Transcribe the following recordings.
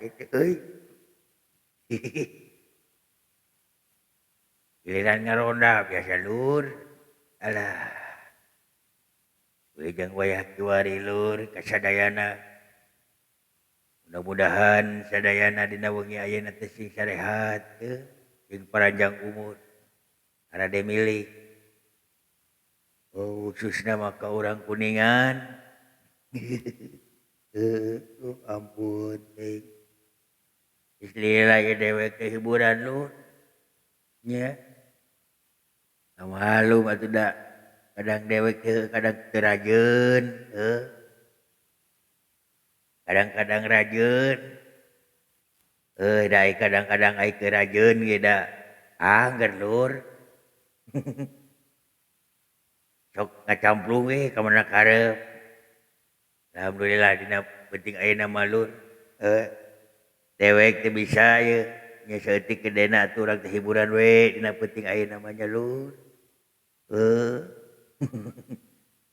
gitu euy. Giliran ngaronda biasa Lur. Alah, weujang wayah kiwari Lur kasadayana. Mudah-mudahan sadayana dina wengi ayeuna teh sing sarehat jeung panjang umur. Arade milih. Oh, khususna mah ka urang Kuningan. Oh ampun teh. Istilah ge dewek teh hiburan Lur. Nya. Malu atuh da kadang dewek teh kadang teu rajeun, kadang-kadang rajeun. Da kadang-kadang ai teu rajeun ge da. Angger Lur. Sok ngacamplung we ka mana karep. Alhamdulillah dina penting ayeuna mah Lur. Dewek teh bisa ye nya saeutik gedena atuh urang teh hiburan we dina penting ayeuna mah nya Lur.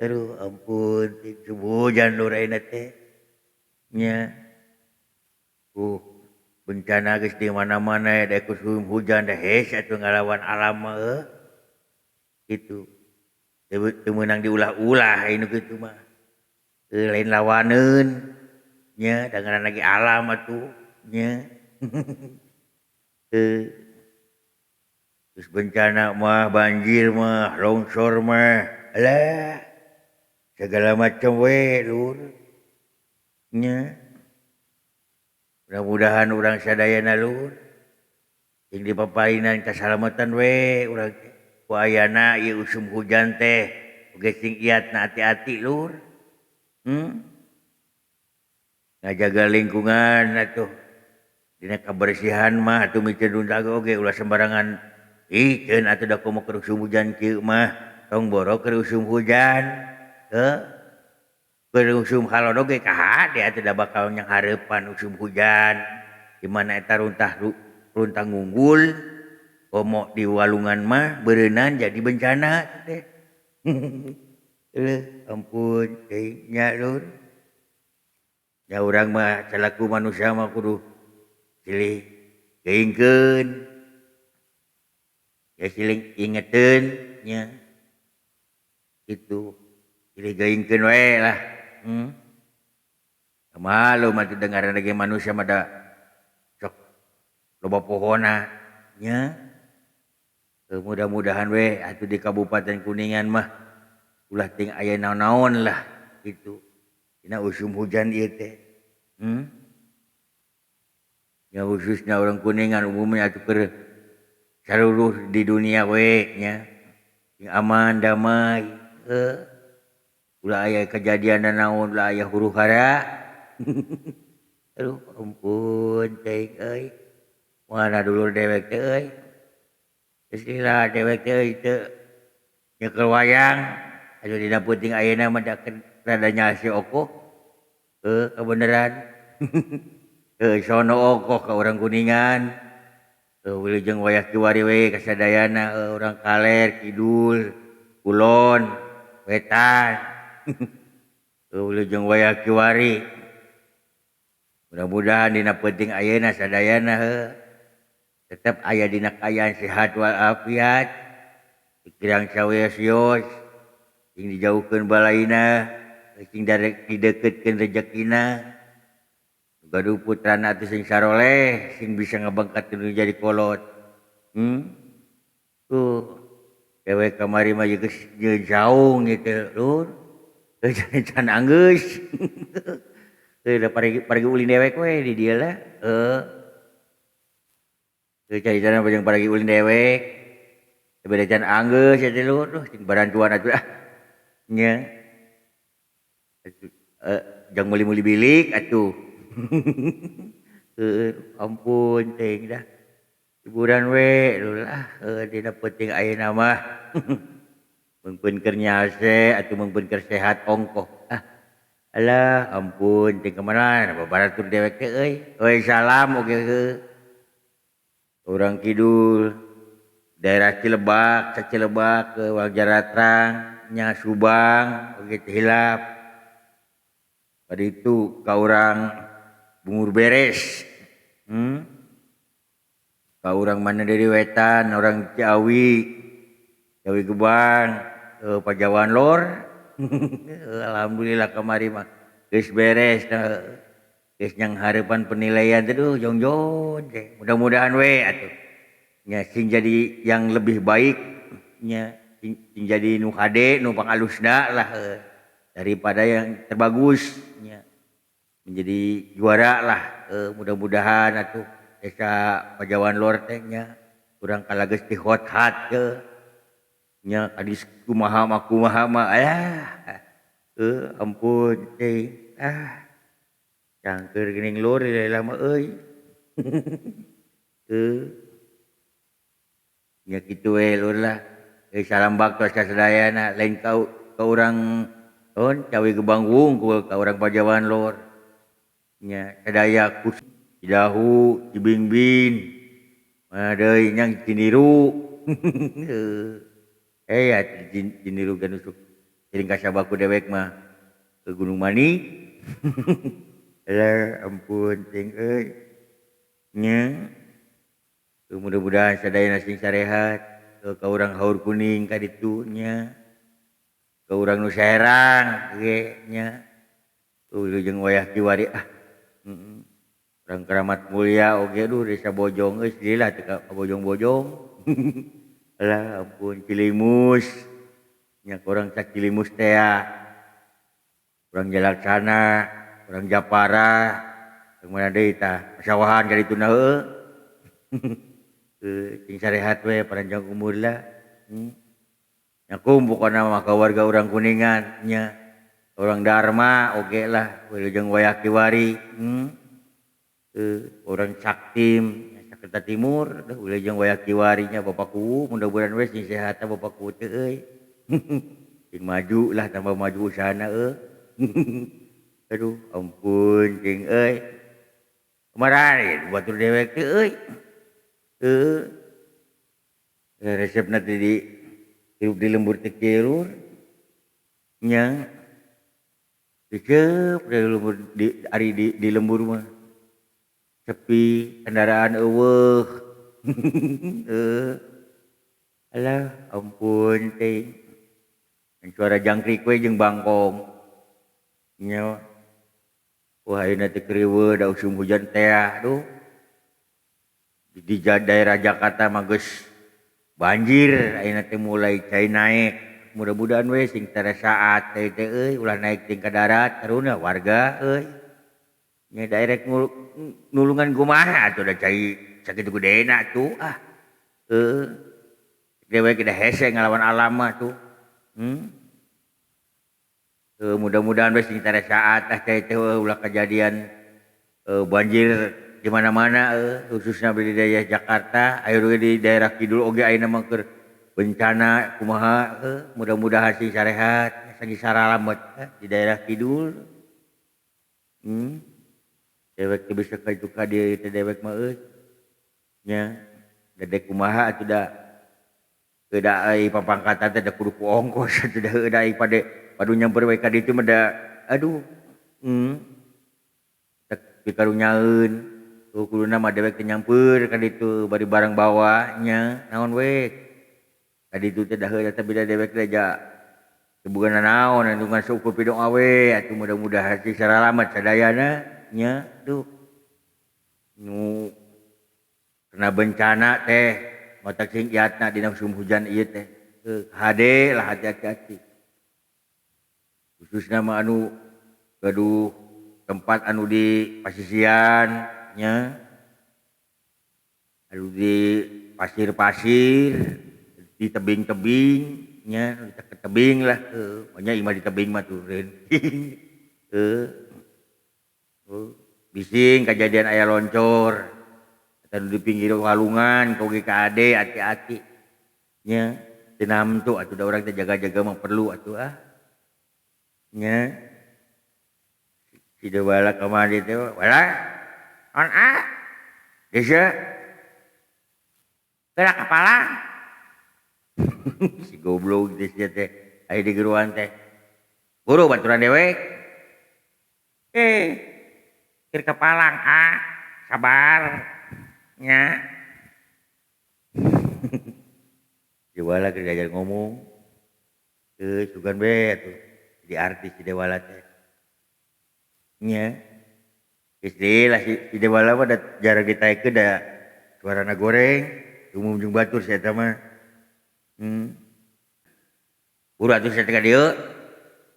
Aduh ampun subuh hujan Lur ayeuna teh. Nya. Bencana geus di mana-mana da kusum hujan da hes atuh ngalawan alam mah kitu. Teu meunang diulah-ulah anu kitu mah. Lain lawaneun nya da ngaranna ge alam atuh nya. Terus bencana mah banjir mah longsor mah alah segala macam we Lur nya. Mudah-mudahan urang sadayana Lur jeung dipaparinan kasalamatan we urang teh. Ku ayana ieu usum hujan teh oge sing iatna hati-hati Lur. Ngajaga lingkungan atuh. Dina kabersihan mah atuh mikeun undag oge ulah sembarangan ikeun atuh da komo keur usum hujan kieu mah tong boro keur usum hujan. Keur usum halon oge kahade atuh da bakal nyanghareupan usum hujan. Di mana eta runtang ngunggul komo di walungan mah beureunan jadi bencana teh. Ampun teh nya Lur. Ya urang mah salaku manusia mah kudu silih geuingkeun. Ya silih ingeteun nya. Itu silih geuingkeun we lah. Malu mah teu dengaran ge manusia mah da sok loba pohonna nya. Mudah-mudahan we atuh di Kabupaten Kuningan mah ulah ting aya naon-naon lah gitu. Dina usum hujan ieu teh. Ya khususnya orang Kuningan umumnya atuh keur saluruh di dunia we nya. Yang aman damai. Ulah aya kejadian naon ulah aya huru-hara. Aduh ampun teh euy. Mana dulur dewek teh euy. Istilah dewek teh euy teu nyekel wayang. Anu dina penting ayeuna mah da rada nyasi okoh. Kebeneran. Sono okoh ka urang Kuningan. Wilujeng wayah kiwari we kasadayana urang Kaler, Kidul, Kulon, Wetan. Wilujeng wayah kiwari. Mudah-mudahan dina penting ayeuna sadayana tetep aya dina kaayaan sehat walafiat. Pikiran saweos-weos sing dijauhkeun balaina, sing dideukeutkeun rezekina. Gaduh putrana atuh sing saroleh sing bisa ngabangkatkeun jadi kolot. Dewek kamari mah geus jaung gitu Lur. Can anggeus. Da parigi ulin dewek we di dieu lah. Cari-cari bajang parigi ulin dewek. Beda can anggeus ya teh Lur. Cing barantuan atuh ah. Nya. Jang meuli-meuli bilik atuh. Ampun teh dah. Hiburan we Lur lah. Dina penting ayeuna mah. Mungkin keur nyase atuh mungkin keur sehat ongkoh. Alah ampun teh kemana babaratur dewek teh euy. Euy salam oge urang Kidul daerah Cilebak, Cacilebak ke Waljaratrang, nya Subang oge teh hilap. Pada itu ka urang Bungur Beres Hmm? Ka urang mana dari wetan, orang Ciawi Gebang, Pajawan Lor. Alhamdulillah kemari mah geus beres geus nyang hareupan penilaian teh jong-jong teh. Mudah-mudahan we atuh. Nya sing jadi yang lebih baik nya sing jadi nu hade nu pangalusna lah daripada yang terbagus nya menjadi juara lah mudah-mudahan atuh desa Pajawan Lor teh nya urang kalageus ti hot-hat nya kadis kumaha mah ampun cing cangkeur geuning lur lela mah euy nya kitu we lur lah salam baktos ka sadayana lain ka urang Cawi Gebang wungkul ka urang Pajawan Lor nya sadaya kus Cidahu Cibingbin mana deui nyang Ciniru ya Ciniru gan usuk sering kasabaku dewek mah ke Gunung Mani alah ampun cing euy nya mudah-mudahan sadayana sing sarehat ka urang Haur Kuning ka ditu nya ka urang nu Serang ge nya jeung wayah kiwari urang Keramat Mulia oge aduh desa Bojong geus lila teh ka Bojong-bojong alah ampun Cilimus nya ka urang Cilimus teh urang Jalaksana urang Japara jeung mana deui tah pasawahan ka dituna heueuh sing sarehat we panjang umur lah nya kumpulna mah ka warga urang Kuningan nya urang Dharma oge lah jeung wayah kiwari urang Saktim Sakerta Timur ulah jeung wayah kiwari nya bapakku mudah-mudahan we sing sehat bapakku teh euy sing maju lah tambah maju usahana aduh ampun cing euy kemarin batur dewek teh euy resepna teh di hirup di lembur teh kirur nya diceup dari lembur di lembur mah sepi kendaraan eueuh alah ampun teh suara jangkrik we jeung bangkong nya wah ayeuna teh kriweuh da usum hujan teh aduh di daerah Jakarta mah geus banjir ayeuna teh mulai cai naik mudah-mudahan we sing saat teh euy ulah naik ting ka darat taruna warga euy nya daerah nulungan kumaha atuh da cai sakitu gedena tuh dewek da hese ngalawan alam mah tuh mudah-mudahan we sing saat teh ulah kejadian banjir di mana-mana khususnya di daerah Jakarta ayo di daerah kidul oge ayeuna mah keur bencana kumaha mudah-mudahan sing sarehat sing saralamet di daerah kidul dewek teh bisa ka itu ka dieu teh dewek mah nya dedek kumaha atuh da ai papangkatan teh da kudu ku ongkos atuh da ai padu nyamper we ka ditu mah da aduh pikarunyaeun kuluna mah dewek teh nyamper ka ditu bari barang bawanya naon we ka ditu teh da heula tapi da dewek teh ja sebugan naon ngan syukur pidoa we atuh mudah-mudahan sing saralamet sadayana nya duh nu kena bencana teh matak sing iatna dina musim hujan ieu teh hade lah hati-hati khususna mah anu gaduh tempat anu di pasisian nya anu di pasir-pasir di tebing-tebing nya ke tebing lah nya imah di tebing mah tuh bising kejadian aya loncor atau di pinggir walungan kau ge ka ade hati-hati nya teu namtu atuh da urang teh jaga-jaga mah perlu atuh nya si dewala kamari teh wala on desa gerak kepala si goblok desa teh aya di geruan teh guru baturan dewek keur kepalang sabar nya. Dewala keur diajar ngomong sugan be atuh jadi artis si Dewala teh nya geus deui lah si Dewala mah da jarang ditaekeun da suarana goreng umum jeung batur si eta mah urang atuh saya teh ka dieu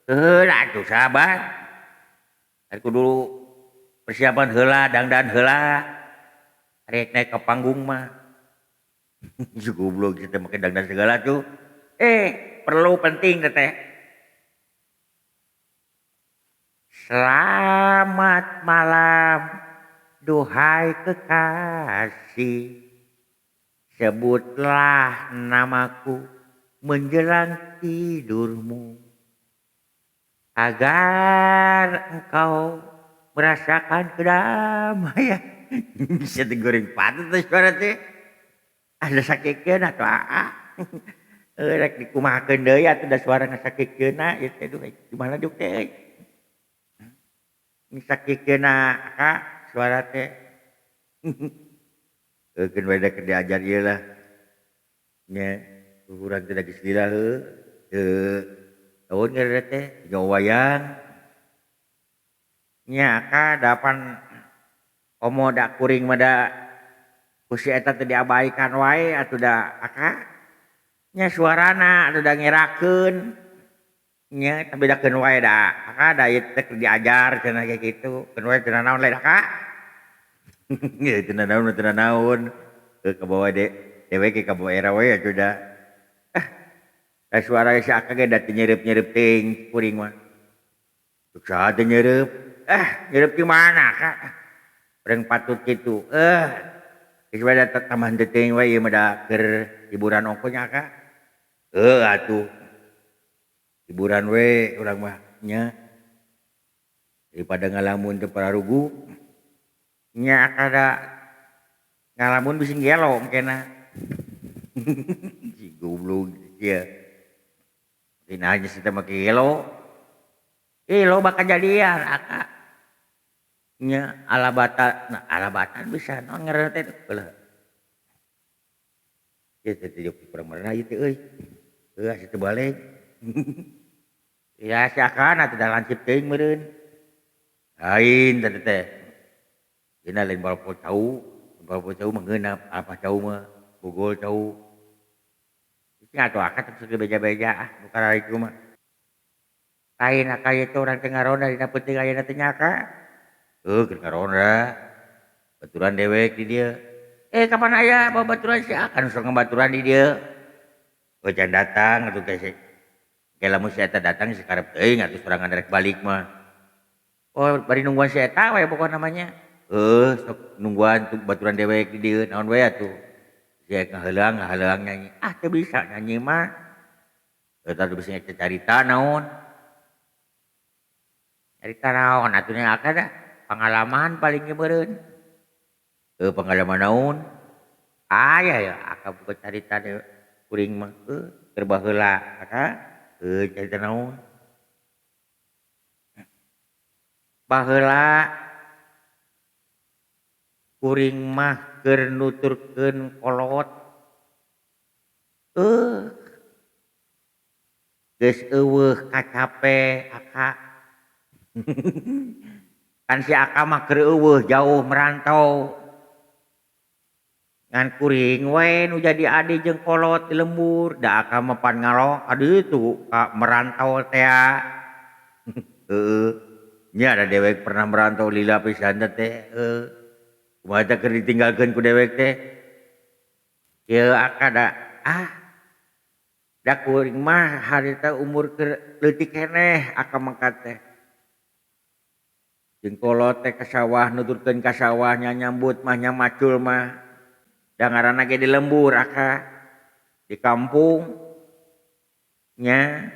heula atuh sabar ari kudu persiapan heula dangdan heula rek naik ke panggung mah si goblok kita make dangdan segala tuh perlu penting teh selamat malam duhai kekasih sebutlah namaku menjelang tidurmu agar engkau merasakan kedamaian. Bisa digoreng patut tuh suara teh ada sakitkeun atuh rek dikumahakeun deui atuh da suara ngasakitkeun ieu teh duh gimana juk teh ini sakitkeun ka suara teh keun bae da keur diajar ieu lah nya urang teh da geus lila tahun ngaranna teh tiga wayang nya ka dapan komo da kuring mah da ku si eta teh diabaikan wae atuh da aka nya suarana atuh da ngerakeun nya tapi bedakeun wae da aka da ieu teh diajar cenah kayak gitu keun wae cenah naon lain aka ge cenah naon ka bawah dewe ke ka bawah era wae atuh da suara si aka ge da teu nyeureub-nyeureub teuing kuring mah teu saha teu nyeureub nyeureub di mana ka urang patut kitu geus bae da tambahan teuing wae ieu mah da keur hiburan ongkonya ka atuh hiburan we urang mah nya daripada ngalamun teu pararugu nya kada ngalamun bisi gelo mungkinna si goblok ieu dina aja si teh make gelo bakal jadian aka nya alabatan bisa naon ngaranna teh beulah ieu teh teu kurang marana ieu teh euy asa teu balik ya siakan atuh da lancip teuing meureun lain teh dina lain balpo cau mah ngeunap apa cau mah bogol cau nya atuh akad teu beja-beja nu karariku mah lain aka ieu teh urang teh ngaronda dina peuting ayeuna teh nya ka keur ngaronda baturan dewek di dieu kapan aya babaturan si aka nu sok ngabaturan di dieu can datang atuh teh lamun si eta datang si karep teuing atuh sorangan rek balik mah bari nungguan si eta we pokona namanya sok nungguan tuh baturan dewek di dieu naon we atuh si ngaheuleuang nyanyi teu bisa nyanyi mah eta teu bisa carita naon atuh nya aka da pengalaman paling meureun pengalaman naon aya ya aka buka carita deh kuring mah keur baheula aka carita naon baheula kuring mah keur nuturkeun kolot geus eueuh kacape aka kan si aka mah keur eueuh jauh merantau ngan kuring we nu jadi adi jeung kolot di lembur da aka mah pan ngalo adi itu ka merantau teh nya ada dewek pernah merantau lila pisan teh kumaha teh keur ditinggalkeun ku dewek teh ieu aka da kuring mah harita umur keur leutik keneh aka mangkat teh jeung kolot teh ka sawah nuturkeun ka sawah nya nyambut mah nya macul mah da ngaranna ge di lembur aka di kampung nya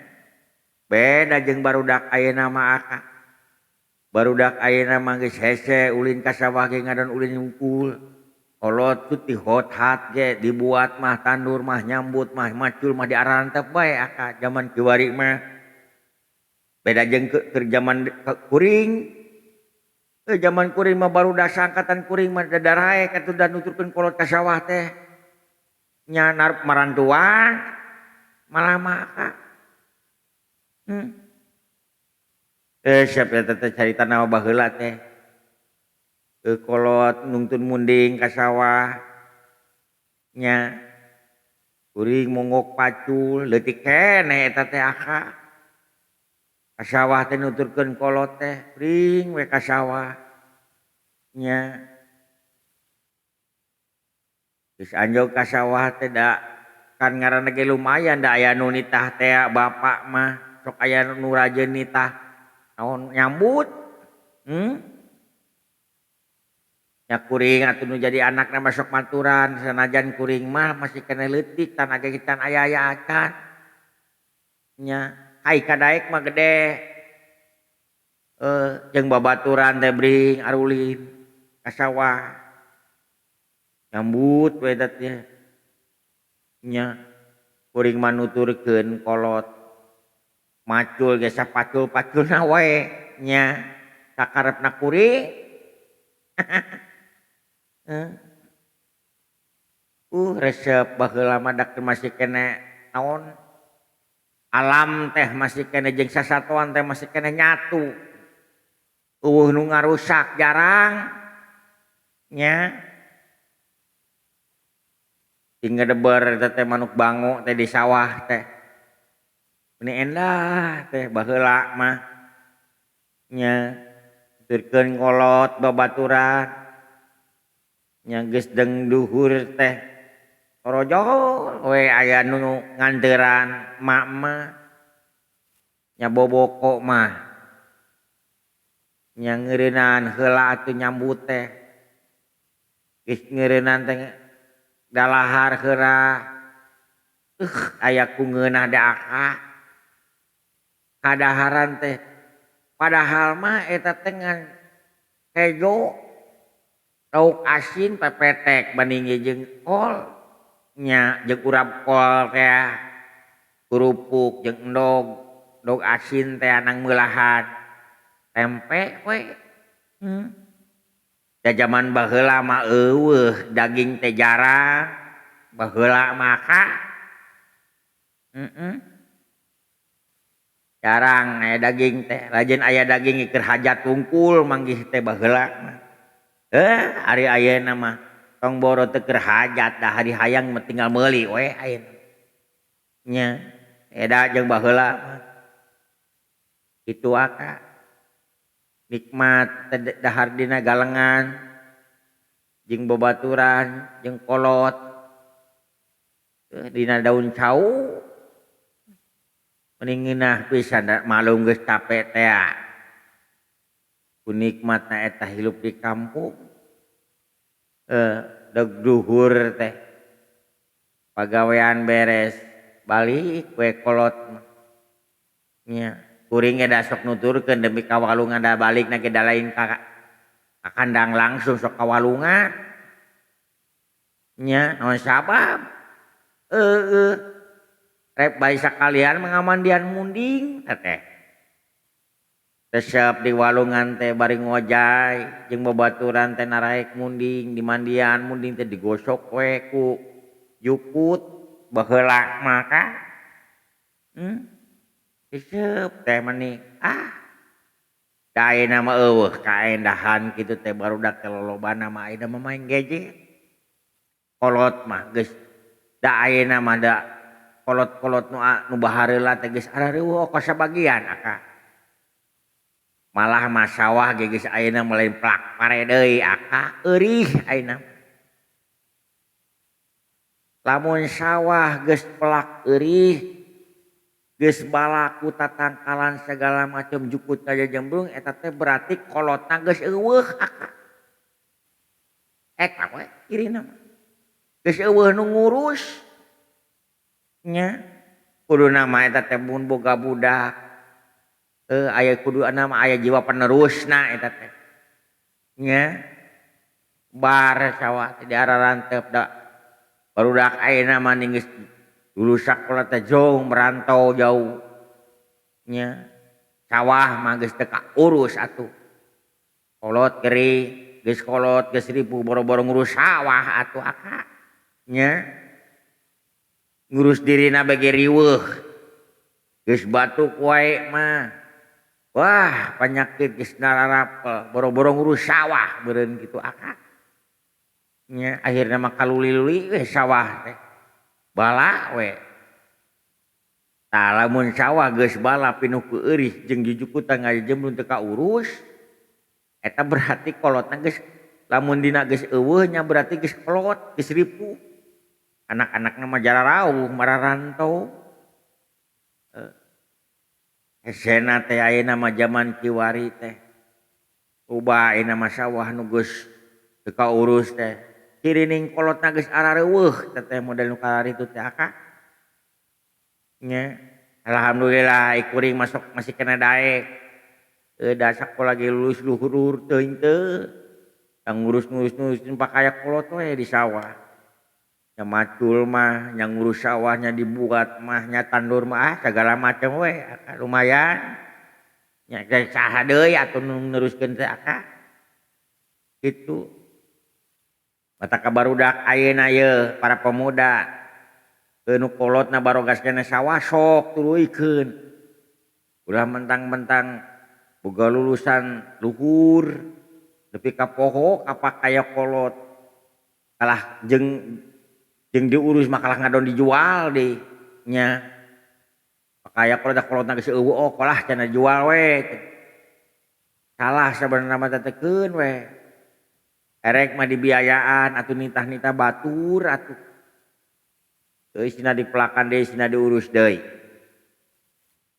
beda jeung barudak ayeuna mah aka barudak ayeuna mah geus hese ulin ka sawah ge ngadan ulin ngungkul kolot tuh ti hot-hat ge dibuat mah tandur mah nyambut mah macul mah diarantep bae aka zaman kiwari mah beda jeung keur zaman kuring Zaman kuring mah barudak sangkatan kuring mah dadarae katuda nuturkeun kolot ka sawah teh. Nya narep marantuan malah maka. Siap eta teh carita naon baheula teh. Kolot nungtun munding ka sawah nya kuring monggok pacul leutik keneh eta teh aka. Ka sawah teh nuturkeun kolot teh pring we ka sawah nya. Geus anjog ka sawah teh da kan ngaranna ge lumayan da aya nu nitah teh bapak mah sok aya nu rajin nitah naon nyambut. Ya kuring atuh nu jadi anakna mah sok maturan sanajan kuring mah masih kena leutik tan age can aya-aya acan. Nya kai kadaek mah gede. Jeung babaturan teh bring arulin ka sawah. Nyambut we eta teh. Nya kuring mah nuturkeun kolot macul ge sapacul-paculna wae nya sakarepna kuring. Resep baheula mah dak masih kene naon alam teh masih kene jeung sasatuan teh masih kene nyatu. Nu ngarusak jarang nya. Ting ngadeber eta teh manuk bango teh di sawah teh. Ini endah teh baheula mah nya nuturkeun kolot babaturan nya geus deng duhur teh torojol we aya nu ngandeuran mak mah nya boboko mah nya ngeureunaan heula atuh nyambut teh geus ngeureunaan teh dalahar heula aya ku ngeunah da aka kadaharan teh padahal mah eta teh ngan hejo lauk asin pepetek banding jeung kol nya jeung urap kol teh kurupuk jeung endog asin teh nang meulahan tempe we. Da zaman baheula mah eueuh daging teh jarang baheula maka jarang aya daging teh rajin aya daging keur hajat tungkul manggih teh baheula mah. Ari ayeuna mah tong boro teu keur hajat dah hari hayang mah tinggal meuli we ayeuna. Nya eda jeung baheula mah. Kitu aka. Nikmat dahar dina galengan jeung babaturan jeung kolot dina daun cau. Mending ngeunah pisan malung geus capek teh. Ku nikmatna eta hirup di kampung. Deg duhur teh. Pagawean beres balik we kolot nya kuring da sok nuturkeun demi kawalungan da balikna ge da lain ka kandang langsung sok kawalungan. Nya naon sabab? Rek bari sakalian mengamandian munding teh. Resep di walungan teh bari ngojay jeung babaturan teh naraek munding di mandian munding teh digosok we ku yukut baheula maka. Resep teh mani da ayeuna mah eueuh kaendahan kitu teh barudak teh lolobana mah ayeuna mah main gadget. Kolot mah geus da ayeuna mah da kolot-kolot nu bahareula teh geus arareueuh ongkos sabagian aka. Malah mah sawah ge geus ayeuna lain plak pare deui aka eurih ayeuna. Lamun sawah geus pelak eurih geus balaku tatangkalan segala macam jukut kaja jembrung eta teh berarti kolotna geus eueuh aka. Eta we kirina mah. Geus eueuh nu ngurus. Nya kuduna mah eta teh mun boga budak aya kuduna mah aya jiwa penerusna eta teh. Nya bar sawah teh diararantep da barudak ayeuna mah geus dulu sakola teh jauh merantau jauh. Nya sawah mah geus teu kaurus atuh. kolot geri geus kolot geus ribu boro-boro ngurus sawah atuh Aka nya ngurus dirina bage riweuh geus batuk wae mah wah panyakit geus nararapel boro-boro ngurus sawah beureun kitu Aka nya akhirna mah kaluli-luli we sawah teh bala we tah lamun sawah geus bala pinuh ku eurih jeung jujukutan ngajembrun teu kaurus eta berarti kolotna geus lamun dina geus eueuh nya berarti geus kolot geus ripu anak-anakna mah jararauh mararantau esena teh ayeuna mah zaman kiwari teh loba ayeuna mah sawah nu geus teu kaurus teh kirining kolotna geus arareuweuh teh model nu kalaritu teh Aka nya alhamdulillah ikuring masih kena daek da sakola ge lulus luhur teuing teu yang ngurus-ngurusin pakaya kolot we di sawah nya macul mah yang ngurus sawahnya dibuat mah nya tandur mah segala macam we lumayan nya saha deui atuh nu neruskeun teh Aka kitu mata kabarudak ayeuna ye para pemuda nu kolotna barogas kene sawah sok tuluikeun ulah mentang-mentang boga lulusan luhur nepi ka poho apa kaya kolot kalah jeung diurus mah kalah ngadon dijual deui nya kaya kolot da kolotna geus eueuh oh kalah cenah jual we salah sabenerna mah tetekeun we erek mah dibiayaan atuh nitah-nitah batur atuh teu sina dipelakan deui sina diurus deui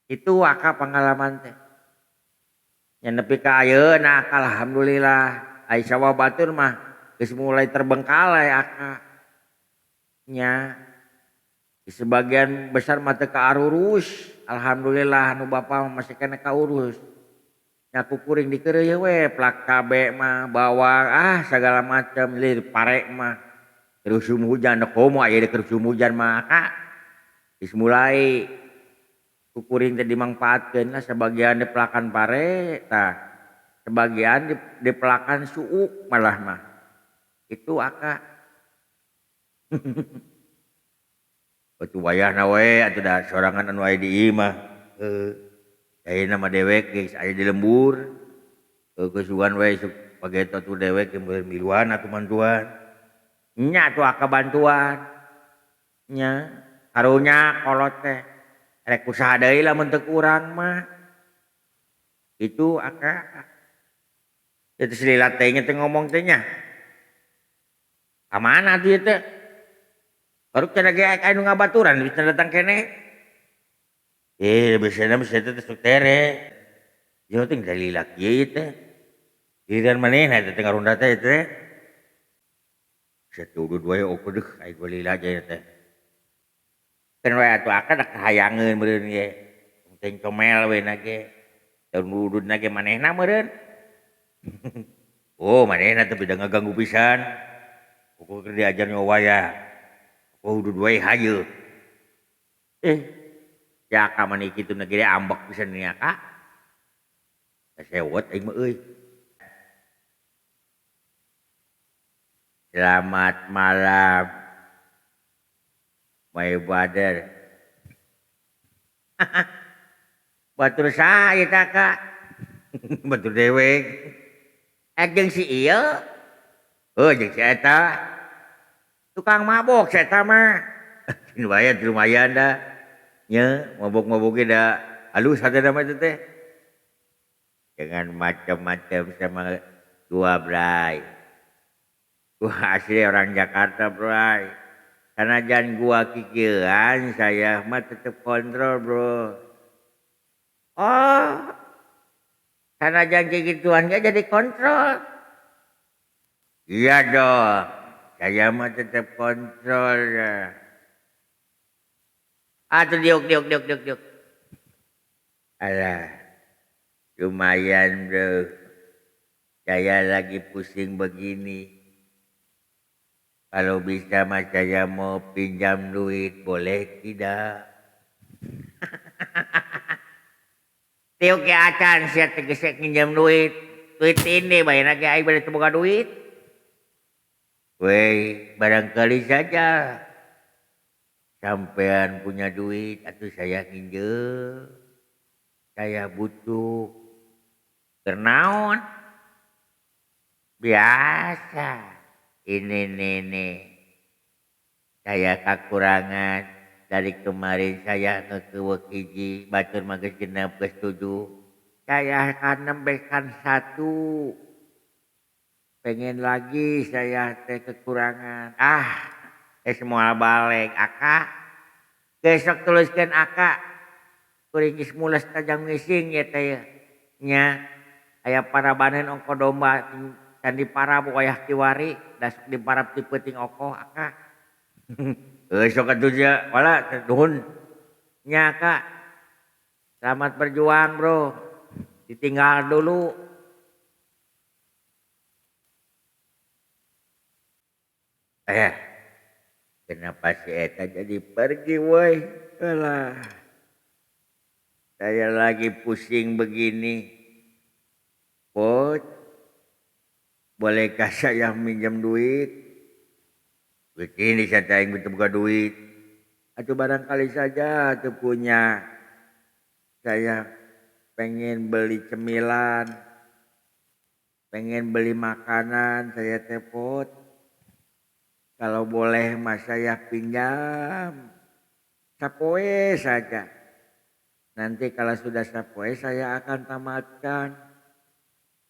itu Aka pengalaman teh nya nepi ka ayeuna alhamdulillah ai sawah batur mah geus mulai terbengkalai Aka nya di sebagian besar mah teu kaurus alhamdulillah anu bapa masih kena kaurus nya kukuring dikeureuh we plak cabe mah bawang segala macam lir pare mah kerusum hujan da komo aya di kerusum hujan mah Kak geus mulai kukuring teh dimangpaatkeun lah sebagian dipelakan pare tah sebagian dipelakan suuk malah mah itu Aka batu wayahna we atuh da sorangan anu aya di ieu mah ayeuna mah dewek geus aya di lembur kesugan we pagaeto tu dewek yang miluan atuh mantuan nya tuh Aka bantuan nya karunya kolot teh rek usaha deui lamun teu kurang mah itu Aka itu selilat teh teh ngomong teh nya ka mana tuh teh baru cenah ge anu ngabaturan bisa datang kene biasana bisa teh sok tere jeung teh dalila kieu teh giliran manehna teh ngaronda teh teh satu dua ya opo deh ai golila aja teh kan we atuh Aka dak hayangeun meureun ge teng comel we na ge daun ududna ge manehna meureun oh manehna teh beda ngaganggu pisan pokok keur diajar nyawa ya oh udud we hayeul ya Aka mani kitu na ge ambek pisan nih Aka sewot aing mah euy. Selamat malam, my brother. Batur saha ieu Kak? Batur dewek. Jeung si ieu? Jeung si eta. Tukang mabok si eta mah. Lumayan dah. Nya, mabok-mabok ge da halus hadana mah teh. Jangan macam-macam sama gua, Bray. Gua asli orang Jakarta, bro. Karena jangan gua kikiran, saya mah tetap kontrol, bro. Oh, karena jangan kayak gituan gak jadi kontrol. Iya dong, saya mah tetap kontrol. Tuh diuk. Alah, lumayan, bro. Saya lagi pusing begini. Kalau bisa mas saya mau pinjam duit, boleh tidak? Tiuk ke acan siat tegesek pinjam duit. duit ini bayar lagi aing bade teu boga duit. Weh, barangkali saja sampean punya duit atuh saya pinjem. Saya butuh keur biasa. Ini nih. Saya kekurangan dari kemarin saya ngekeuweuk hiji batur mah geus genep geus 7. Saya akan nambahkan 1. Pengen lagi saya teh kekurangan. Semua balik Aka. Besok tuliskeun Aka. Kuring geus mules tajang ngising ya teh nya. Aya parabaneun ongko domba can diparab wayah kiwari da sok diparab ti peuting oko Aka. Sok atuh nya wala nuhun nya Kak. Selamat berjuang bro. Ditinggal dulu. Kenapa si Eta jadi pergi woi? Alah. Saya lagi pusing begini. Pot, bolehkah saya minjam duit? Begini saya ingin buka duit. Atau barangkali saja tuh punya. Saya pengen beli cemilan. Pengen beli makanan saya tepot. Kalau boleh mas saya pinjam. Sapoe saja. Nanti kalau sudah sapoe saya akan tamatkan.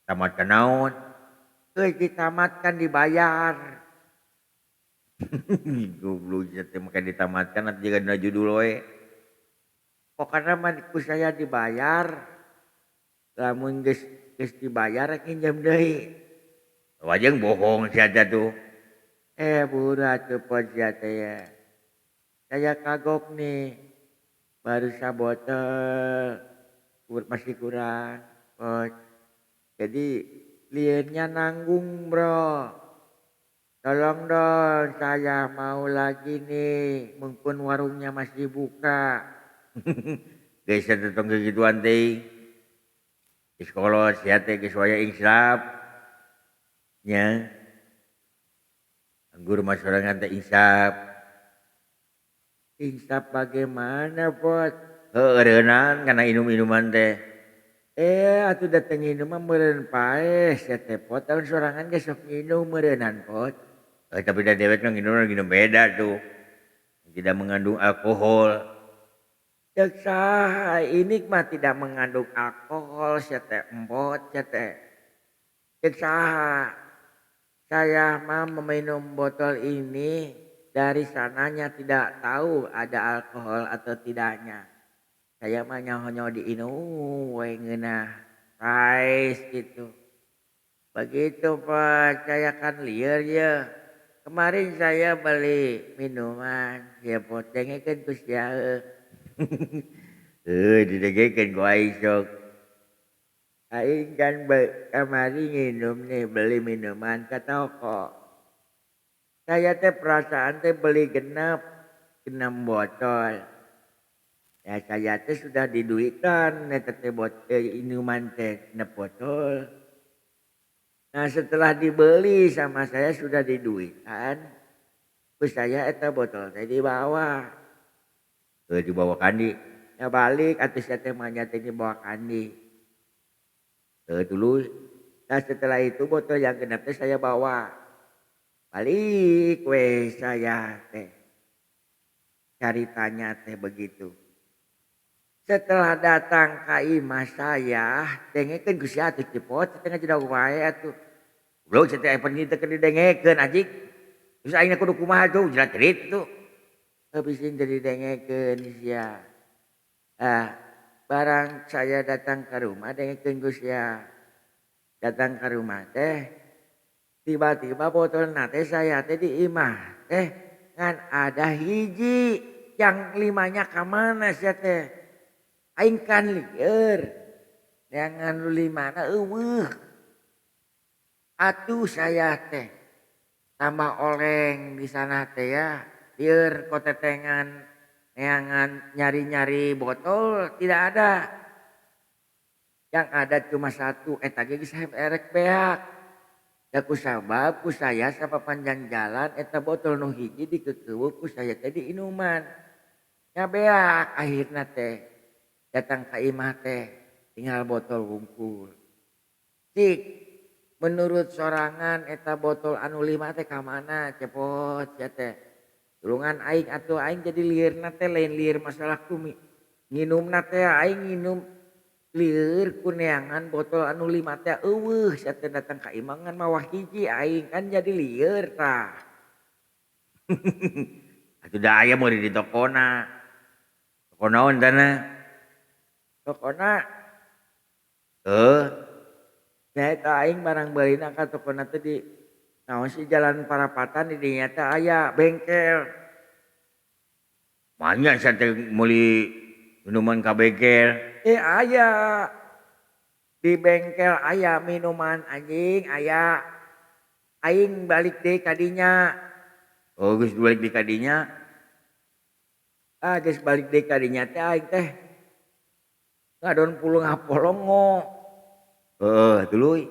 Tamatkan naon? Ditamatkan dibayar. Goblok teh maka ditamatkan nanti juga dina judul we. Pokoknya manku saya dibayar. Lamun geus dibayar rek pinjam deui. Wajeng bohong saja tuh. Burat cepet ya. Saya kagok nih. Baru sabotol. Masih kurang. Jadi liennya nanggung bro. Tolong dong saya mau lagi nih. Mungkin warungnya masih buka. Guys saya tetong kegituan teh. Di sekolah sihat teh geus waya insaf. Nya. Guru mas sorangan teh insaf. Insaf bagaimana pot? Eueureunang kana inum-inuman teh. Atuh dateng inum mah meureun paes ya teh pot. Tahun sorangan geus sok nginum meureunan pot. Tapi da dewek mah nginum beda tuh. Tidak mengandung alkohol. Cek saha ini mah tidak mengandung alkohol ya teh empot ya teh. Cek saha. Saya mah meminum botol ini dari sananya tidak tahu ada alkohol atau tidaknya. Saya mah nyaho diinum we ngeunah pais gitu. Begitu Pak, saya kan liar ya. Kemarin saya beli minuman, ya potengekeun ku sia. Didegekeun ku aing sok. Aing kan kemarin nginum nih beli minuman ke toko. Saya teh perasaan teh beli genep 6 botol. Ya saya teh sudah diduitan nih teh minuman teh 6 botol. Nah setelah dibeli sama saya sudah diduitan. Terus saya eta botol teh dibawa. Dibawa kandi. Ya balik atuh saya teh mah teh dibawa kandi. Dulu. Nah setelah itu botol yang genap teh saya bawa. Balik weh saya teh. Caritanya teh begitu. Setelah datang ke imah saya. Dengekeun ku sia atuh cepot. Setengah jedak wae atuh. Belum setiap penting teh didengekeun ajik. Terus aing kudu kumaha tuh jelas cerit tuh. Habisin didengekeun sia. Barang saya datang ke rumah dengekeun ku sia. Datang ke rumah teh. Tiba-tiba botol nate saya teh di imah teh. Kan ada hiji. Yang 5-nya kamana sia teh. Aing kan lieur. Yang 5-na eueuh. Atuh saya teh. Tambah oleng di sana teh ya. Lieur kotetengan. Neangan nyari-nyari botol tidak ada. Yang ada cuma satu, eta ge geus erek beak. Da kusabab ku saya sapapanjang jalan eta botol nu hiji dikeukeuweuk ku saya teh di inuman. Nya beak akhirna teh datang ka imah teh tinggal botol wungkul. Cik menurut sorangan eta botol anu 5 teh ka mana cepot ya teh. Tulungan aing atuh aing jadi liurna teh lain lieur masalah nginumna teh aing nginum lieur kuneangan botol anu 5 teh eueuh sia teh datang ka imah ngan mawah hiji aing kan jadi lieur tah. Atuh da aya meureun di tokona. Toko naon tana? Tokona nyaeta aing barang beulina ka tokona teh di naon sih jalan Parapatan di dinya teh aya bengkel. Manya sia teh meuli minuman ka bengkel. Aya di bengkel aya minuman anjing aya. Aing balik deui ka dinya. Oh geus balik deui ka dinya. Geus balik deui ka dinya teh aing teh ngadon pulung apolongo. Tuluy.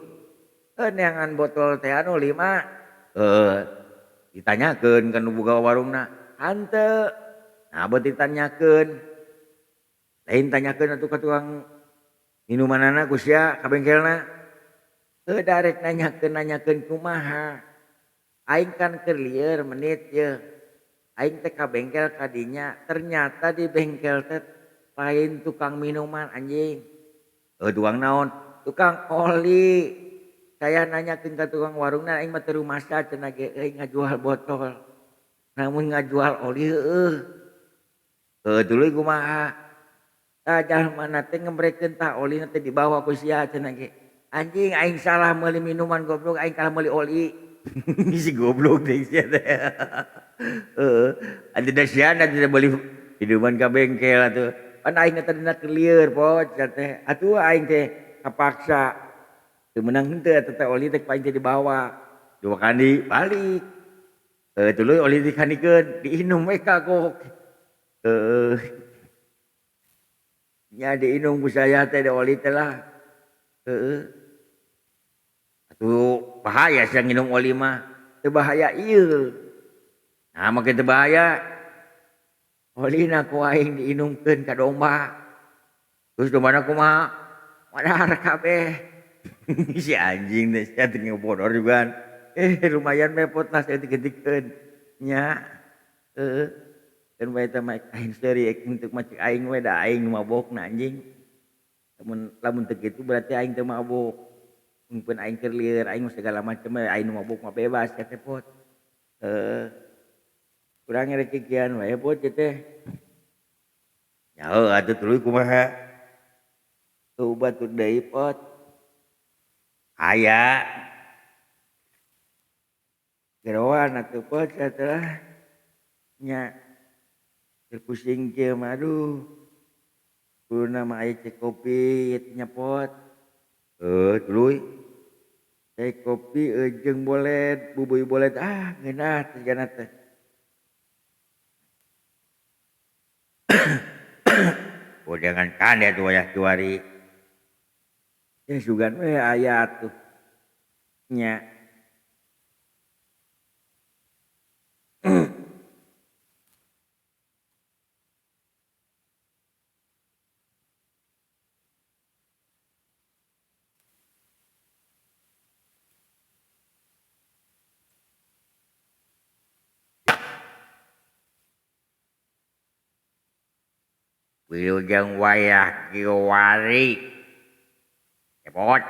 Neangan botol teh anu 5. Ditanyakeun ka nu boga warungna. Hanteu. Nah abot ditanyakeun. Lain tanyakeun atuh ka tukang minumanana ku sia ka bengkelna. Darek nanyakeun kumaha. Aing kan keur lieur menit ye. Aing teh ka bengkel ka dinya. Ternyata di bengkel teh lain tukang minuman anjing. Tukang naon? Tukang oli. Saya nanyakeun ka tukang warungna aing mah teu rumasa cenah ge euy ngajual botol. Namun ngajual oli heueuh. Tuluy kumaha? Jalma teh ngembrekeun tah olina teh dibawa ku sia cenah ge. Anjing aing salah meuli minuman goblok aing kalah meuli oli. Si goblok teh sia teh. Ade da sia ade meuli minuman ka bengkel atuh. Pan aing teh dina keur lieur pot sia teh. Atuh aing teh kapaksa. Teu meunang henteu atuh teh oli teh aing teh dibawa. Dua kali balik. Tuluy oli dikandikeun diinum we kagok. Nya diinum ku saya teh oli teh lah. Atuh bahaya sia nginum oli mah. Teu bahaya ieu. Nah make teu bahaya. Olina ku aing diinumkeun ka domba. Terus dombana kumaha? Madar kabeh. Si anjing teh sia teh ngobodor juga. Lumayan mepot lah saya digendikeun. Nya. Dan bae teh aing seuri untuk macik aing we da aing mabokna anjing. Lamun teu kitu berarti aing teu mabok. Mun aing keur lieur aing segala macem aing mabok mah bebas ya teh pot. Kurang rek kikian wae pot teh. Ya atuh tuluy kumaha? Ubat deui pot. Aya. Gerowan atuh pot satelah nya pusing kieu mah aduh. Kuluna mah aya cek kopi nya pot. Tuluy. Cek kopi jeung bolet, bubui bolet ngeunah teh jana teh. Oh jangankan ya tuh wayah kiwari. Ya sugan we aya atuh. Nya. Wilujeng wayah kiwari. Cepot.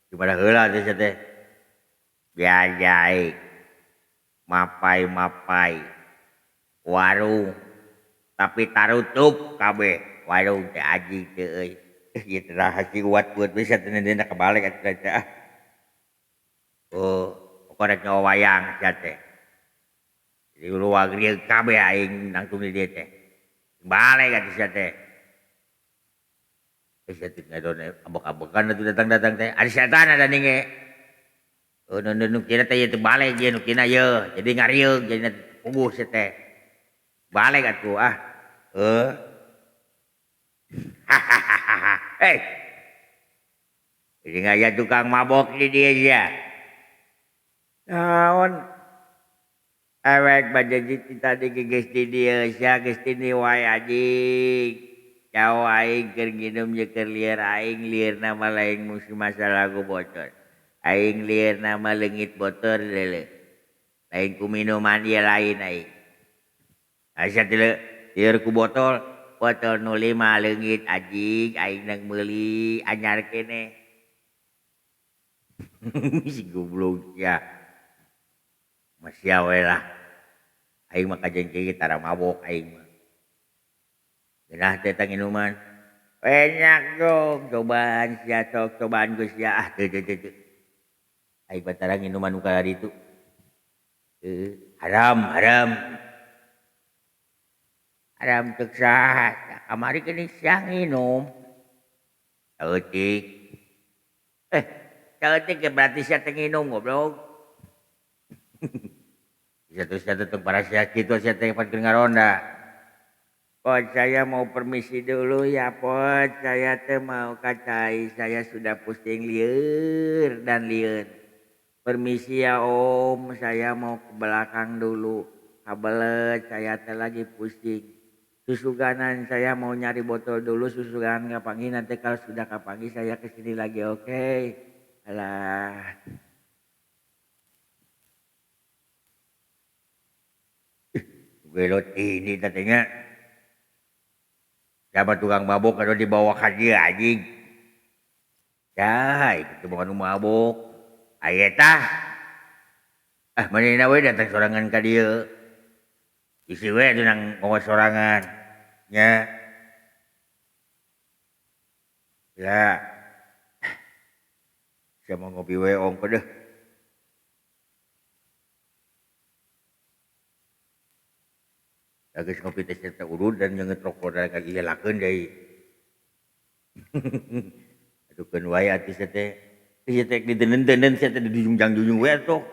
Gimana heula teh sia teh? Biajai. Mapai-mapai. Warung. Tapi tarutup kabeh. Warung teh aji teh euy. Ieu teh haki kuat buat bisa teh dina kabalik atuh teh. Korek nyawa wayang sia teh. Di luar grieu kabeh aing nangtung di dieu teh. Balik atuh sia teh. Sia teh ngadon abek-abekan atuh datang-datang teh. Ari setan ada ninge. Nu kira teh teu balik ieu nu kina ieu. Jadi ngarieug jadi puguh sia teh. Balik atuh Hei, ini ngaya tukang mabok di dia ya. Naon? Awek bajajit tadi geges di dia sia geus di wae anjing. Jauh aing keur nginum jeung keur lieur aing lieur mah lain musim masalah ku bocor. Aing lieur nama leungit botol leuleuh. Lain ku minuman ieu lain aing. Asa teh lieur ku botol nu 5 leungit anjing aing nang meuli anyar keneh. Si goblok ya. Masih we lah. Aing mah kajengking tara mabok aing mah. Geunah teh teh minuman. Banyak dong cobaan sia sok cobaan geus sia ah teu. Aing batara minuman nu kala ditu. Haram. Haram teu saha. Kamari geuning sia nginum. Saeutik. Saeutik berarti sia teh nginum goblok. Sia teh para sia kitu sia teh pakeun ngaronda. Pot saya mau permisi dulu ya Pot. Saya teh mau kacai. Saya sudah pusing lieur dan lieur. Permisi ya Om. Saya mau ke belakang dulu. Kabelet saya teh lagi pusing. Susuganan saya mau nyari botol dulu. Susuganan kapangi nanti kalau sudah kapangi saya kesini lagi oke. Alah. Belot ini katanya. Siapa tukang mabok kalau dibawa ka dia anjing. Dah, itu bukan mabok. Aya tah. Manehna we datang sorangan ka dieu. Isi we atuh nang ngomong sorangan. Nya. Ya. Saya mau ngopi we ongko deh. Lagi ngopi teh cerita urut dan nyeungeut rokok da ka ieu lakeun deui. Adukeun wae atuh sia teh. Ieu teh diteuneun-teuneun sia teh dijunjang-junjung we atuh.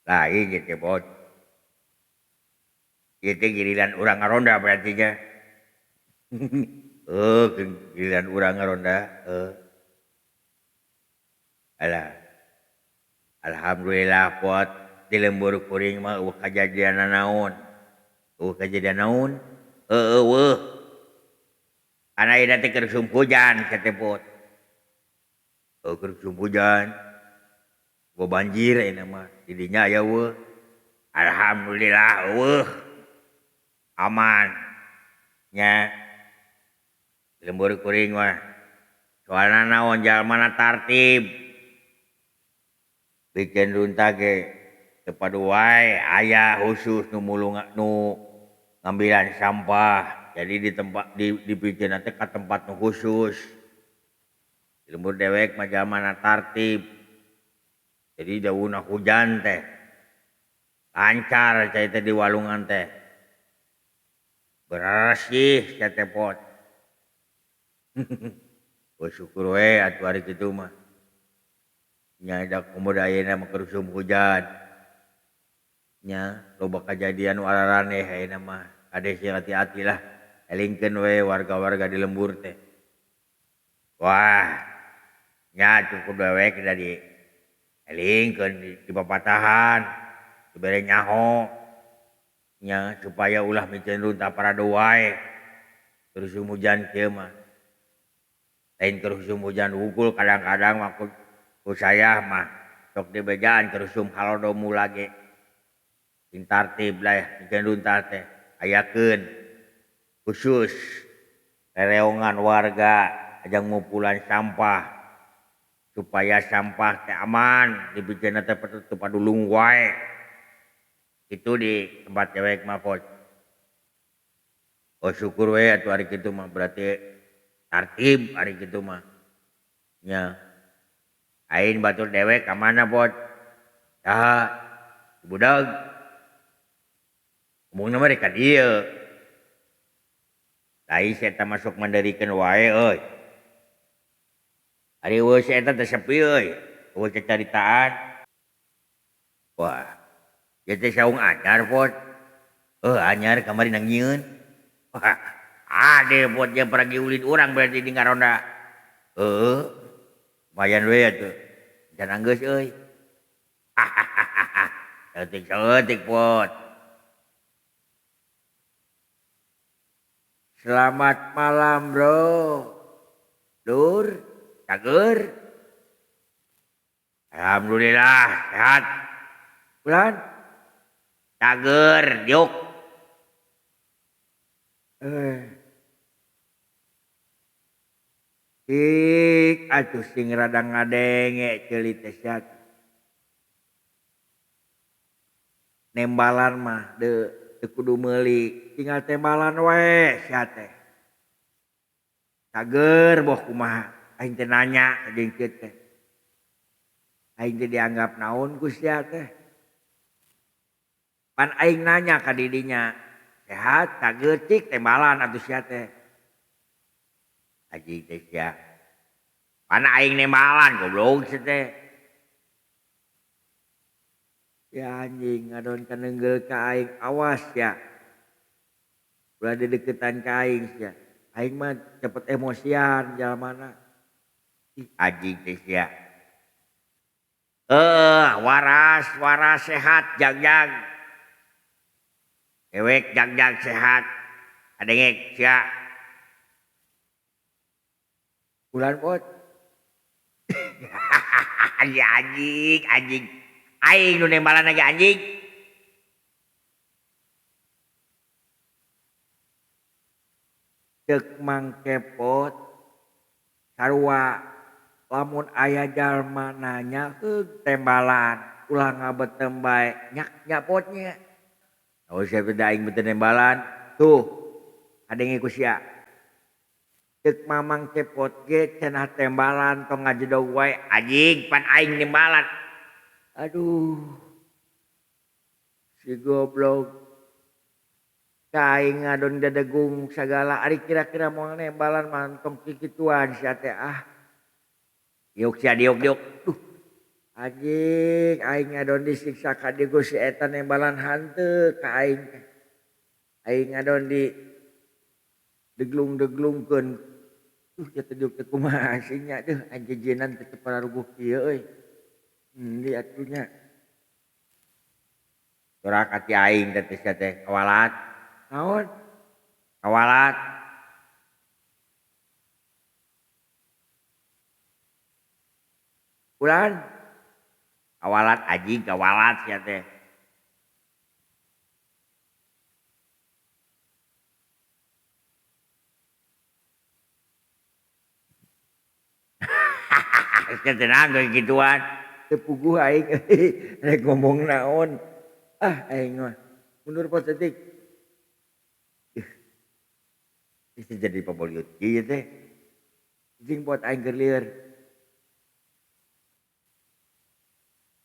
Lain ieu teh Bot. Ieu teh giliran urang ngaronda berarti nya. Giliran urang ngaronda. Alah. Alhamdulillah Pot. Di lembur kuring mah eueuh kajadian naon. Eueuh kajadian naon? Eueuh. Kana ieu teh keur musim hujan sia teh Pot. Keur musim hujan. Banjir ayeuna mah. Di dinya aya eueuh. Alhamdulillah eueuh. Aman. Nya. Lembur kuring mah. Soalna naon jalmana tartib. Bikin runta ge tepadu wae aya khusus nu mulung nu ngambilan sampah. Jadi di tempat dipikeun teh ka tempat nu khusus. Lembur dewek mah jalmana tartib. Jadi daunna hujan teh. Lancar cai teh di walungan teh. Bersih sia teh Pot. Syukur we atuh ari kitu mah. Nya da komodo ayeuna mah keur hujan. Nya loba kajadian nu araraneh ayeuna mah. Ade sih hati-hati lah. Elingkeun we warga-warga di lembur teh. Wah. Nya cukup dewek da di elingkeun di papatahan. Dibere nyaho. Nya supaya ulah mikeun runta parada wae. Terus hujan kieu mah. Lain kerusum hujan wungkul kadang-kadang mah ku saya mah sok di bejaan kerusum halodomu lagi. Sing tartib lah mikeun runta teh ayakeun khusus rereongan warga ajang ngumpulan sampah supaya sampah teh aman dibikeun teh padulung wae. Itu di tempat cewek mah Pot. Oh syukur we atuh ari kitu mah berarti tartib hari gitu mah. Nya. Ain batur dewek ka mana Pot? Tah. Budak. Ngomongna mah ka dieu. Lai saya teh masuk mandarikeun wae euy. Ari eueuh saya teh sepi euy. eueuh cacaritaan. Wah, ieu teh saung anyar Pod. Anyar kamari nang nyieun. Wah, ade Pod jeung pergi ulin urang berarti di ngaronda. Heueuh, lumayan we atuh. Can anggeus euy. Saeutik Pod. Selamat malam bro. Dur, cager. Alhamdulillah sehat. Bulan, cager, diuk. Atuh sing rada ngadenge ceuli teh sia. Nembalan mah teu kudu meuli, tinggal tembalan we sia teh. Cager boh kumaha, aing teh nanya ka jeung kieu teh. Aing teh dianggap naon ku sia teh. Pan aing nanya ka didinya, sehat, cager cik tembalan atuh sia teh. Aji teh sia. Pan aing nembalan goblok sia teh. Ya anjing ngadon kaneunggel ka aing awas ya. Ulah dedeketan ka aing sia. Aing mah cepet emosian jalamana. Anjing teh sia. Waras sehat jag. Ewek jag sehat. Adengek sia. Bulan Pod. Anjing. Aing nu nembalan lagi anjing. Ceuk mangke Pod. Sarua lamun aya jalma nanya tembalan ulah ngabeuteum bae nya Pod nya. Oh sia beda aing beuteun nembalan. Tuh. Adenge ku sia. Ceuk mamang cepot ge cenah tembalan tong ngajedog wae anjing pan aing nembalan. Aduh. Si goblok. Kaing ngadon dadegung sagala ari kira-kira moal nembalan mantong kikituan sia teh ah. Diuk sia diuk. Duh. Anjing aing ngadon disiksa ka dieu si eta nembalan hanteu ka aing. Aing ngadon di deglung-deglungkeun. Jatuh diuk teh kumaha nya deuh anjejenan teh teu pararuguh kieu euy. Di atunya. Sorak ati aing teh sia teh kawalat. Naon? Kawalat. Bulan. Kawalat anjing kawalat sia teh. Tenang kayak gituan. Tepuguh aing rek ngomong naon. Aing mah mundur positif. Itu jadi paboliut ieu teh. Jeung buat aing keur lieur.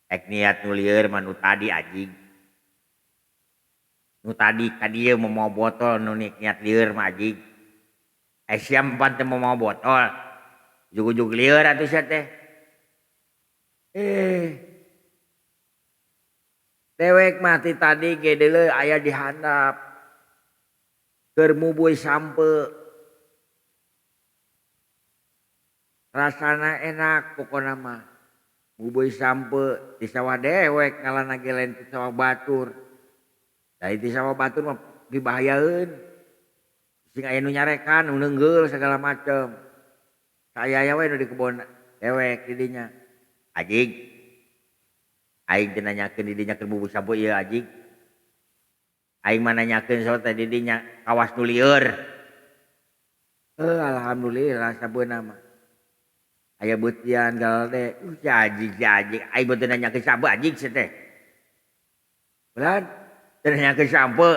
Ek niat nu lieur mah nu tadi anjing. Nu tadi ka dieu mau botol nu niat lieur mah anjing. Siam pan teh mau botol. Ujug-ujug lieur atuh sia teh. Dewek mati tadi ge deuleu aya di handap. Keur mubuy sampe. Rasana enak pokona mah. Mubuy sampe di sawah dewek ngalana ge lain di sawah batur. Da di sawah batur mah dibahayaeun. Sing aya nu nyarekan, nu neungeul segala macem. Saya we nu di kebon dewek di dinya. Anjing. Aing teh nanyakeun di dinya keur mubuy sampe ieu anjing. Aing mah nanyakeun saha teh di dinya kawas nu lieur. Alhamdulillah sabeuna mah. Aya beutian galde. Si anjing. Aing beuteu nanyakeun sabe anjing sia teh. Bulan. Teu nanyakeun sampe.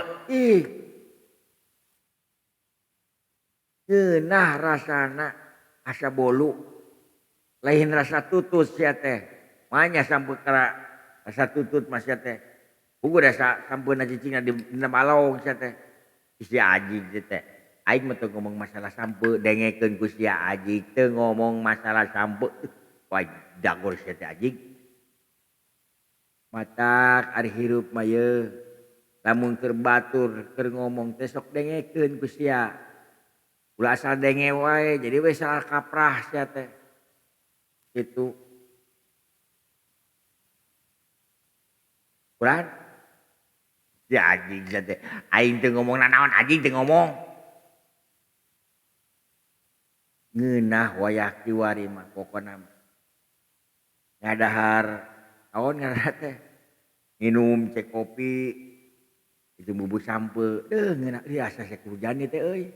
Geunah rasana asa bolu. Lain rasa tutut sia teh. Manya sampe kara rasa tutut mah sia teh. Puguh da sampeuna cicingna dina balong sia teh. Si anjing teh. Aing mah teu ngomong masalah sampe dengekeun ku sia anjing teu ngomong masalah sampe. wah dagor sia teh anjing. Matak ari hirup mah ye. Lamun keur batur keur ngomong teh sok dengekeun ku sia. Ulah asal denge wae jadi we salah kaprah sia teh. Kitu. Kurang ya anjing sia teh. Aing teu ngomong nanaon anjing teu ngomong. Ngeunah wayah kiwari mah pokona mah. Ngadahar naon ngaranna teh? Minum cek kopi itu bubuk sampe. Ngeunah ieu asa sek hujan ieu teh euy.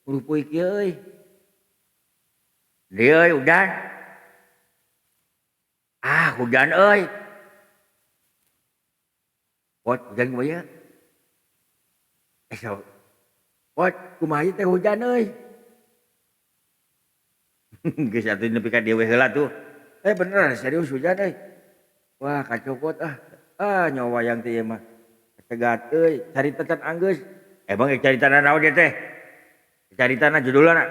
Ngurupuy kieu euy. Dieu euy udan. Ah hujan euy. Pot hujan kumaha? So. Pot kumaha teh hujan euy. Geus atuh nepi ka dieu we heula tuh. Beneran serius hujan euy. Wah kacau pot ah. Nyawa wayang teh ieu mah. Cegat euy, carita can anggeus. Emang caritana naon ieu teh? Caritana judulna.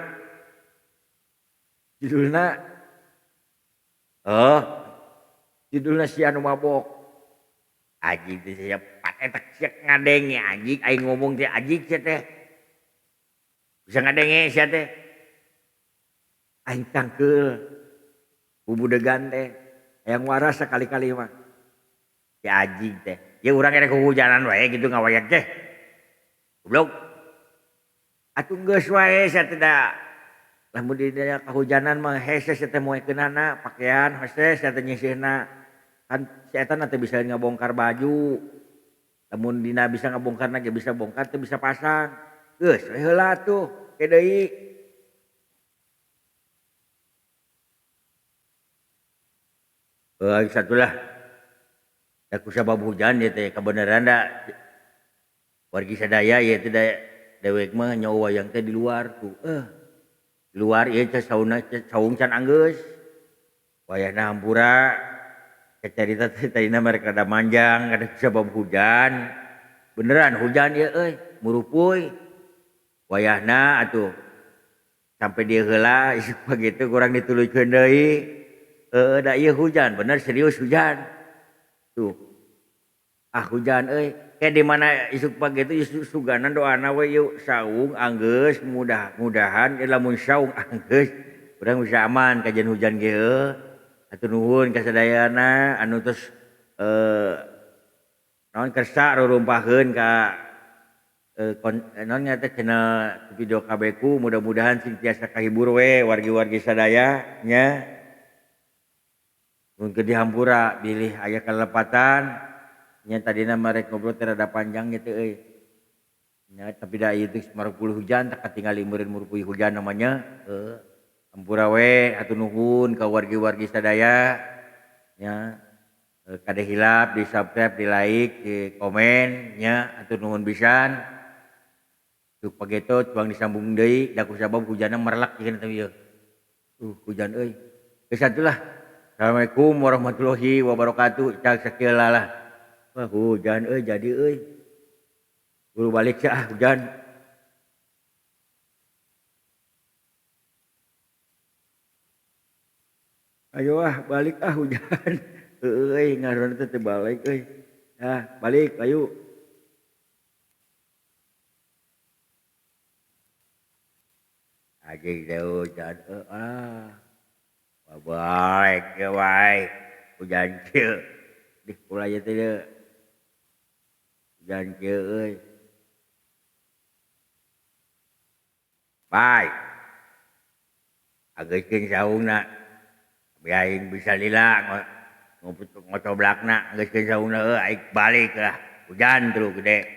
Judulna oh, judulna si anu mabok. Anjing teh sia pat eta sia ngadenge anjing aing ngomong teh anjing sia teh. Bisa ngadenge sia teh. Aing tangkeul bubudegan teh hayang waras sakali-kali mah. Si anjing teh. Ya urang erek kehujanan wae gitu ngawayak teh. Goblok. Atuh geus wae sia teh da. Lamun di daerah kehujanan mah hese sia teh moekeunana pakaian hese sia teh nyisihna. Kan si eta teh bisa ngabongkar baju. Lamun dina bisa ngabongkarna ge bisa bongkar teh bisa pasang. Geus we heula tuh ke deui. Satulah. Da ku sabab hujan ieu teh kabeneran da wargi sadaya ieu teh dewek mah nyawa wayang teh di luar tuh. Di luar ieu teh saung can anggeus. Wayahna hampura carita teh tadina mereka rada manjang kada sabab hujan. Beneran hujan ieu euy, murupuy. Wayahna atuh sampai dia heula isuk pagi teh kurang dituluykeun deui. Da ieu hujan, bener serius hujan. Tuh. Hujan euy. Kayak di mana isuk pagi itu suganan doana we yuk saung anggeus mudah-mudahan lamun saung anggeus urang bisa aman kajian hujan ge atuh nuhun ka sadayana anu tos naon kersa rurumpaheun ka naon nya teh cenah video KB ku mudah-mudahan sing tiasa kahibur we wargi-wargi sadaya nya. Mun ke dihampura bilih aya kalepatan nya tadina marek ngobrol teh rada panjang gitu euy. Nya tapi da ieu teh 50 hujan tak katingali meureun murupuy hujan namanya. Hampura we atuh nuhun ka wargi-wargi sadaya nya kada hilap di subscribe, di like, di komen nya atuh nuhun pisan. Tuh pageto tuang disambung deui da kusabab hujanna merlek jeung teh ieu. Hujan euy. Geus atulah. Assalamualaikum warahmatullahi wabarakatuh. Cak sakieu lah. Wah hujan euy jadi euy. Buru balik sia hujan. Ayo balik hujan. Euy ngaran teh balik euy. Balik ayo. Anjing teh hujan balik ge wae. Hujan kieu. Di ulah ieu teh hujan kieu euy. Pai. Ageuskeun saungna. Aing bisa lila ngocoblakna geuskeun saungna aing balik lah. Hujan terus gede.